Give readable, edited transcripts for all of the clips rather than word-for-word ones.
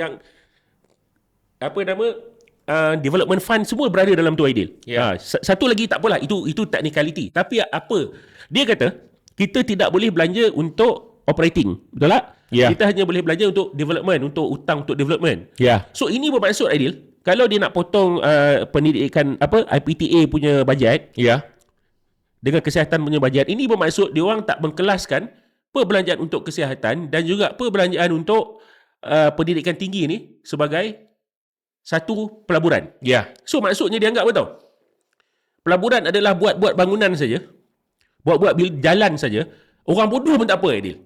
yang apa nama development fund semua berada dalam tu Aidil. Satu lagi tak apalah, itu technicality. Tapi apa? Dia kata kita tidak boleh belanja untuk operating. Betul tak? Kita hanya boleh belanja untuk development, untuk hutang untuk development. So ini bermaksud Aidil, kalau dia nak potong pendidikan IPTA punya bajet, dengan kesihatan punya bajet, ini bermaksud dia orang tak mengkelaskan perbelanjaan untuk kesihatan dan juga perbelanjaan untuk pendidikan tinggi ni sebagai satu pelaburan. So maksudnya dia anggap apa tau? Pelaburan adalah buat-buat bangunan saja, buat-buat jalan saja. Orang bodoh pun tak apa, Aidil.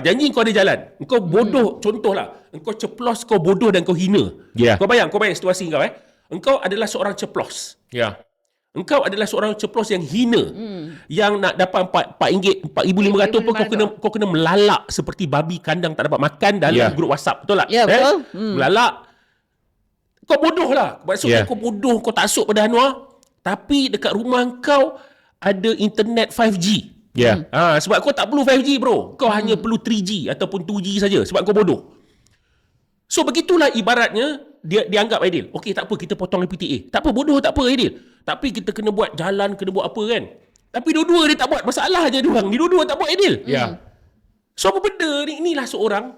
Janji kau ada jalan, engkau bodoh. Contohlah, engkau ceplos, kau bodoh dan kau hina. Kau bayang situasi kau. Engkau adalah seorang ceplos. Engkau adalah seorang ceplos yang hina, yang nak dapat RM4,500 pun kau kena melalak seperti babi kandang tak dapat makan dalam grup WhatsApp. Betul tak? Betul. Melalak. Kau bodoh lah. Maksudnya kau bodoh, kau taksub pada Anwar. Tapi dekat rumah kau ada internet 5G. Sebab kau tak perlu 5G bro. Kau hanya perlu 3G ataupun 2G saja sebab kau bodoh. So begitulah ibaratnya dia anggap Aidil. Okey, tak apa kita potong PTA. Tak apa, bodoh tak apa Aidil. Tapi kita kena buat jalan, kena buat apa kan. Tapi dua-dua dia tak buat. Masalahnya dia orang ni dua-dua tak buat Aidil. So apa benda ni? Inilah seorang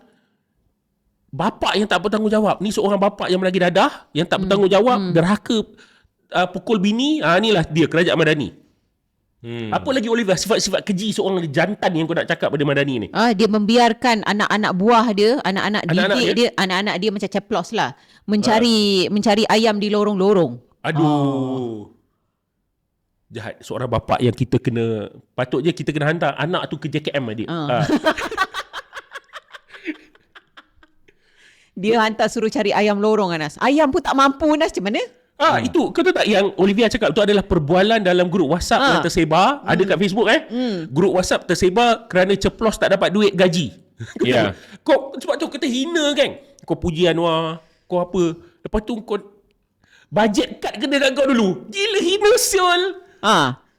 bapa yang tak bertanggungjawab. Ni seorang bapa yang melagi dadah, yang tak bertanggungjawab, derhaka, pukul bini. Inilah dia, Kerajaan Madani. Apa lagi Olivia, sifat-sifat keji seorang jantan yang kau nak cakap pada Madani ni? Dia membiarkan anak-anak buah dia, anak-anak didik dia, anak-anak dia macam ceplos lah, mencari ayam di lorong-lorong. Aduh. Jahat. Seorang bapa yang kita kena, patutnya kita kena hantar anak tu ke JKM adik. Dia hantar suruh cari ayam lorong, Anas. Ayam pun tak mampu, Anas, macam mana? Itu kau tahu tak yang Olivia cakap tu adalah perbualan dalam grup WhatsApp yang tersebar, ada kat Facebook grup WhatsApp tersebar kerana ceplos tak dapat duit gaji. Kau sebab tu kita hina kan. Kau puji Anwar, kau apa, lepas tu kau bajet kad kena kat kau dulu. Gila, hina siul.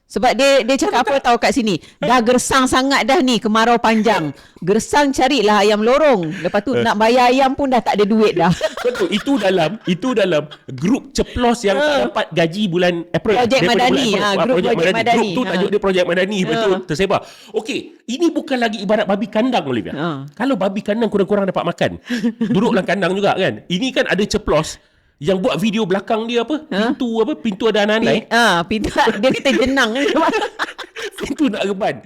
Sebab dia cakap apa tahu kat sini, dah gersang sangat dah ni, kemarau panjang, gersang carilah ayam lorong, lepas tu nak bayar ayam pun dah tak ada duit dah. Betul. Itu dalam grup ceplos yang tak dapat gaji bulan April. Projek Madani. Grup Projek Madani. Grup tu tajuknya Projek Madani. Betul, tersebar. Okey, ini bukan lagi ibarat babi kandang, Olivia. Kalau babi kandang kurang-kurang dapat makan, duduk dalam kandang juga kan. Ini kan ada ceplos yang buat video belakang dia pintu ada anak-anak. Pintu dia kata jenang. Pintu nak reban.